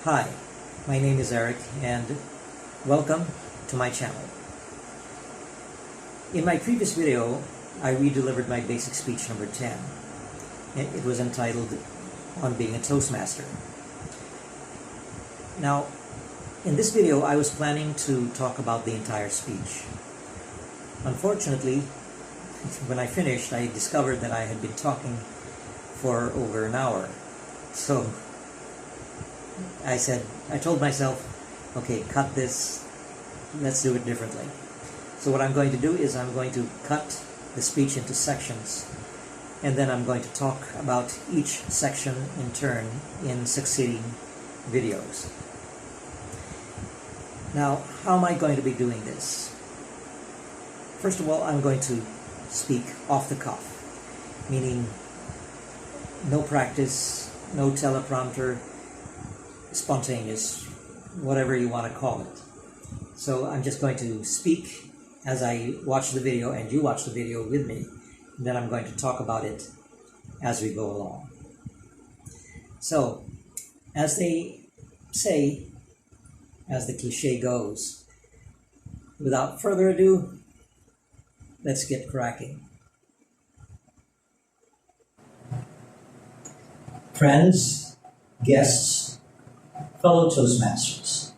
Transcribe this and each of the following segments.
Hi, my name is Eric and welcome to my channel. In my previous video, I re-delivered my basic speech number 10. It was entitled On Being a Toastmaster. Now, in this video, I was planning to talk about the entire speech. Unfortunately, when I finished, I discovered that I had been talking for over an hour. So I told myself, okay, cut this, let's do it differently. So what I'm going to do is I'm going to cut the speech into sections, and then I'm going to talk about each section in turn in succeeding videos. Now, how am I going to be doing this? First of all, I'm going to speak off the cuff, meaning no practice, no teleprompter, spontaneous, whatever you want to call it. So I'm just going to speak as I watch the video and you watch the video with me. And then I'm going to talk about it as we go along. So, as they say, as the cliche goes, without further ado, let's get cracking. Friends, guests, fellow Toastmasters,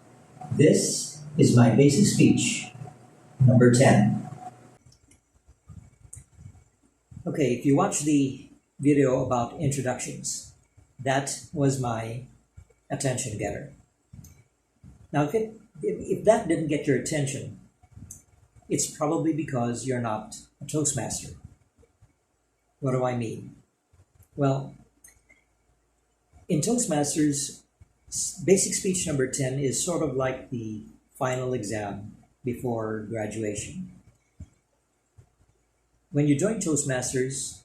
this is my basic speech, number 10. Okay, if you watch the video about introductions, that was my attention getter. Now, if that didn't get your attention, it's probably because you're not a Toastmaster. What do I mean? Well, in Toastmasters, basic speech number 10 is sort of like the final exam before graduation. When you join Toastmasters,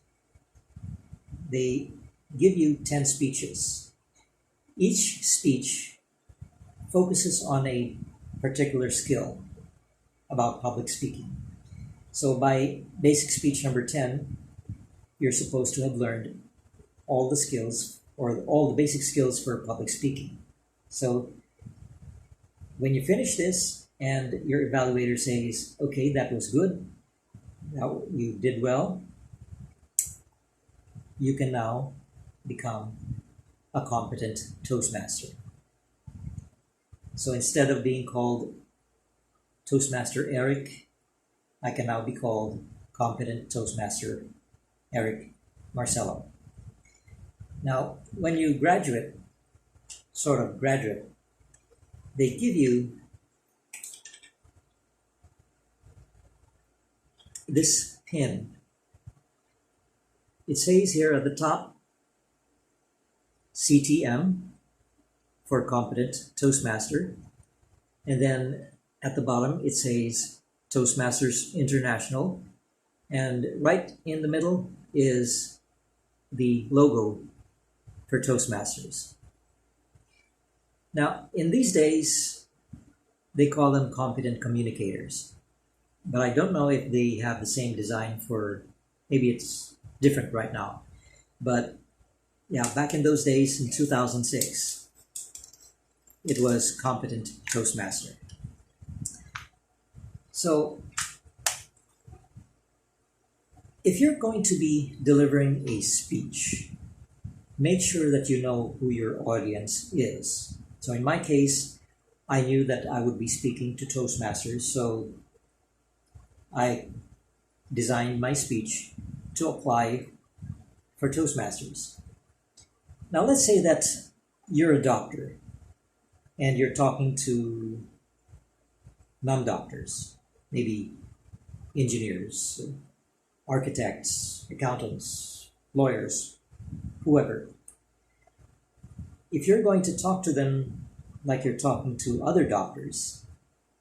they give you 10 speeches. Each speech focuses on a particular skill about public speaking. So by basic speech number 10, you're supposed to have learned all the skills or all the basic skills for public speaking. So when you finish this and your evaluator says, okay, that was good, now you did well, you can now become a competent Toastmaster. So instead of being called Toastmaster Eric, I can now be called Competent Toastmaster Eric Marcello. Now, when you graduate, they give you this pin. It says here at the top, CTM for Competent Toastmaster. And then at the bottom, it says Toastmasters International. And right in the middle is the logo for Toastmasters. Now, in these days, they call them competent communicators. But I don't know if they have the same design for, maybe it's different right now. But yeah, back in those days, in 2006, it was competent Toastmaster. So, if you're going to be delivering a speech, make sure that you know who your audience is. So in my case, I knew that I would be speaking to Toastmasters, so I designed my speech to apply for Toastmasters. Now let's say that you're a doctor and you're talking to non-doctors, maybe engineers, architects, accountants, lawyers, whoever. If you're going to talk to them like you're talking to other doctors,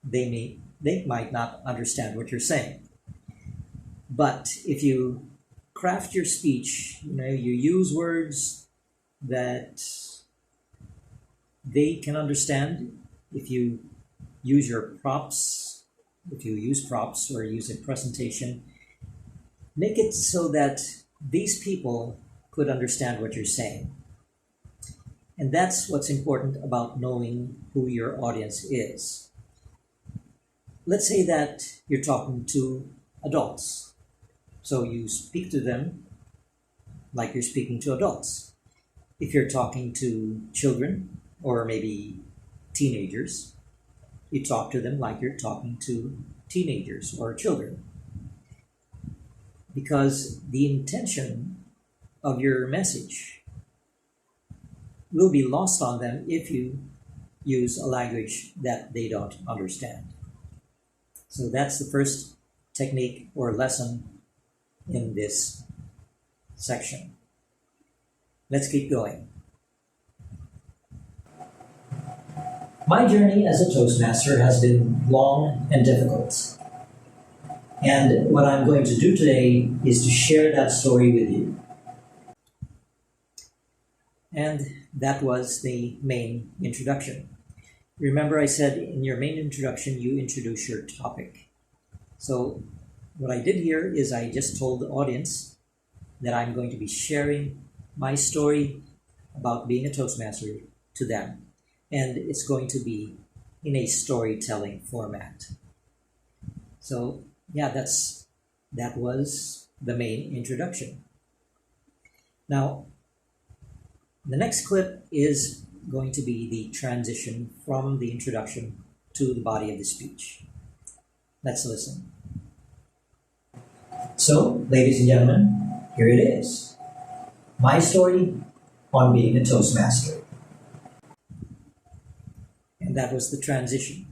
they might not understand what you're saying. But if you craft your speech, you use words that they can understand. If you use props or use a presentation, make it so that these people could understand what you're saying. And that's what's important about knowing who your audience is. Let's say that you're talking to adults. So you speak to them like you're speaking to adults. If you're talking to children or maybe teenagers, you talk to them like you're talking to teenagers or children. Because the intention of your message will be lost on them if you use a language that they don't understand. So that's the first technique or lesson in this section. Let's keep going. My journey as a Toastmaster has been long and difficult. And what I'm going to do today is to share that story with you. And that was the main introduction. Remember, I said in your main introduction, you introduce your topic. So what I did here is I just told the audience that I'm going to be sharing my story about being a Toastmaster to them. And it's going to be in a storytelling format. So yeah, that was the main introduction. Now, the next clip is going to be the transition from the introduction to the body of the speech. Let's listen. So, ladies and gentlemen, here it is. My story on being a Toastmaster. And that was the transition.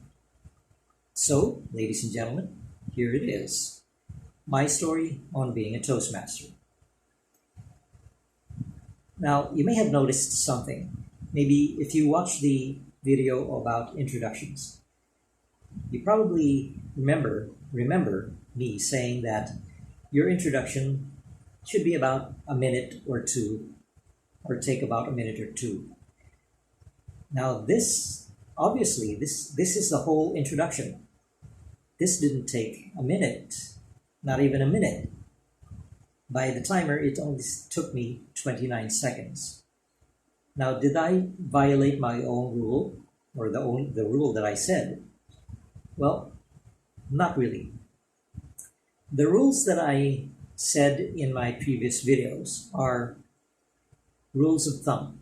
So, ladies and gentlemen, here it is. My story on being a Toastmaster. Now, you may have noticed something. Maybe if you watch the video about introductions, you probably remember me saying that your introduction should be about a minute or two, or take about a minute or two. Now this, obviously, this is the whole introduction. This didn't take a minute, not even a minute. By the timer, it only took me 29 seconds. Now, did I violate my own rule, or the rule that I said? Well, not really. The rules that I said in my previous videos are rules of thumb.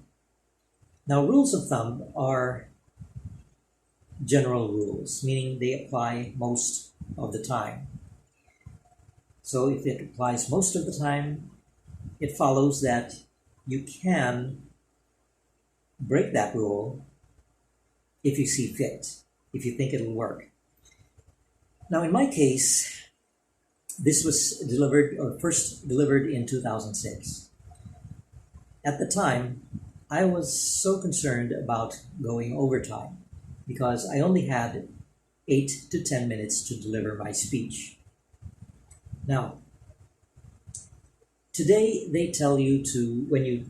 Now, rules of thumb are general rules, meaning they apply most of the time. So if it applies most of the time, it follows that you can break that rule if you see fit, if you think it'll work. Now, in my case, this was first delivered in 2006. At the time, I was so concerned about going overtime because I only had 8 to 10 minutes to deliver my speech. Now, today they tell you to, when you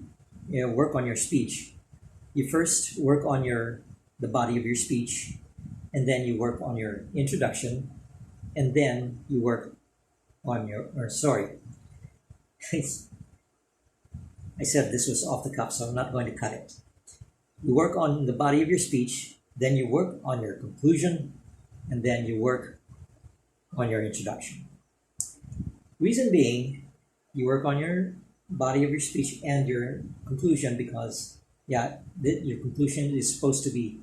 work on your speech, you first work on the body of your speech, and then you work on your introduction, and then you work on I said this was off the cuff, so I'm not going to cut it. You work on the body of your speech, then you work on your conclusion, and then you work on your introduction. Reason being, you work on your body of your speech and your conclusion because, your conclusion is supposed to be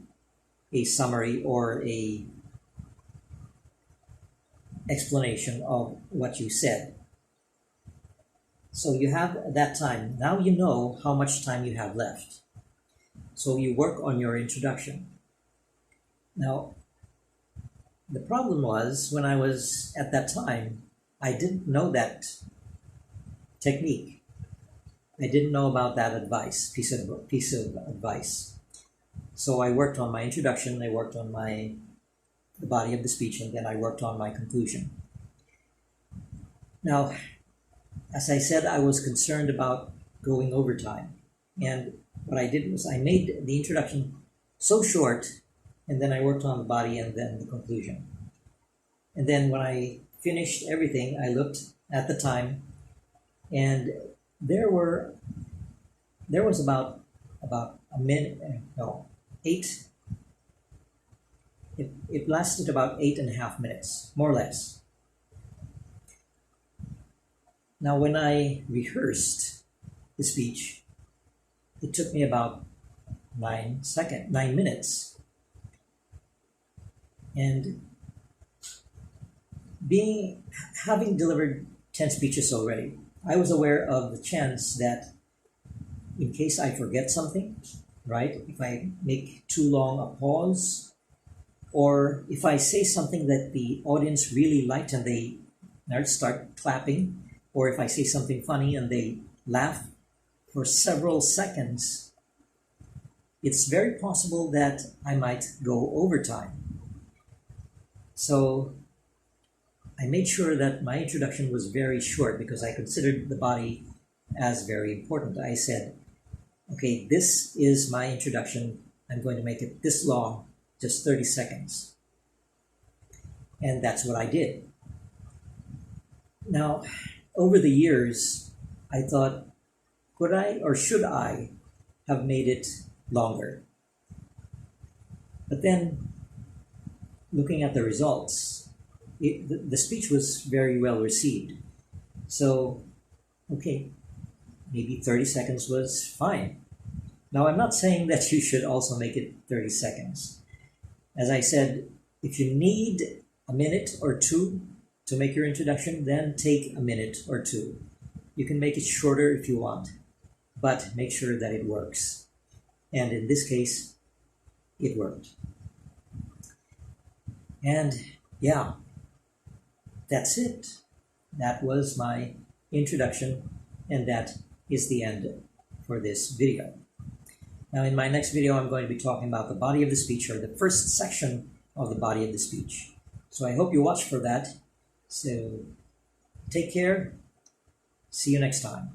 a summary or a explanation of what you said. So you have that time. Now you know how much time you have left. So you work on your introduction. Now, the problem was when I was at that time, I didn't know that technique. I didn't know about that piece of advice. So I worked on my introduction, I worked on the body of the speech, and then I worked on my conclusion. Now, as I said, I was concerned about going overtime. And what I did was I made the introduction so short, and then I worked on the body and then the conclusion. And then when I finished everything, I looked at the time, and there was about about a minute, no, eight. It lasted about 8.5 minutes, more or less. Now, when I rehearsed the speech, it took me about 9 minutes. And having delivered 10 speeches already, I was aware of the chance that in case I forget something, right? If I make too long a pause, or if I say something that the audience really liked and they start clapping, or if I say something funny and they laugh for several seconds, it's very possible that I might go overtime. So I made sure that my introduction was very short because I considered the body as very important. I said, okay, this is my introduction. I'm going to make it this long, just 30 seconds. And that's what I did. Now, over the years, I thought, could I or should I have made it longer? But then, looking at the results, the speech was very well received. So, okay, maybe 30 seconds was fine. Now, I'm not saying that you should also make it 30 seconds. As I said, if you need a minute or two to make your introduction, then take a minute or two. You can make it shorter if you want, but make sure that it works. And in this case, it worked. And yeah, that's it. That was my introduction, and that is the end for this video. Now, in my next video, I'm going to be talking about the body of the speech, or the first section of the body of the speech. So I hope you watch for that. So take care. See you next time.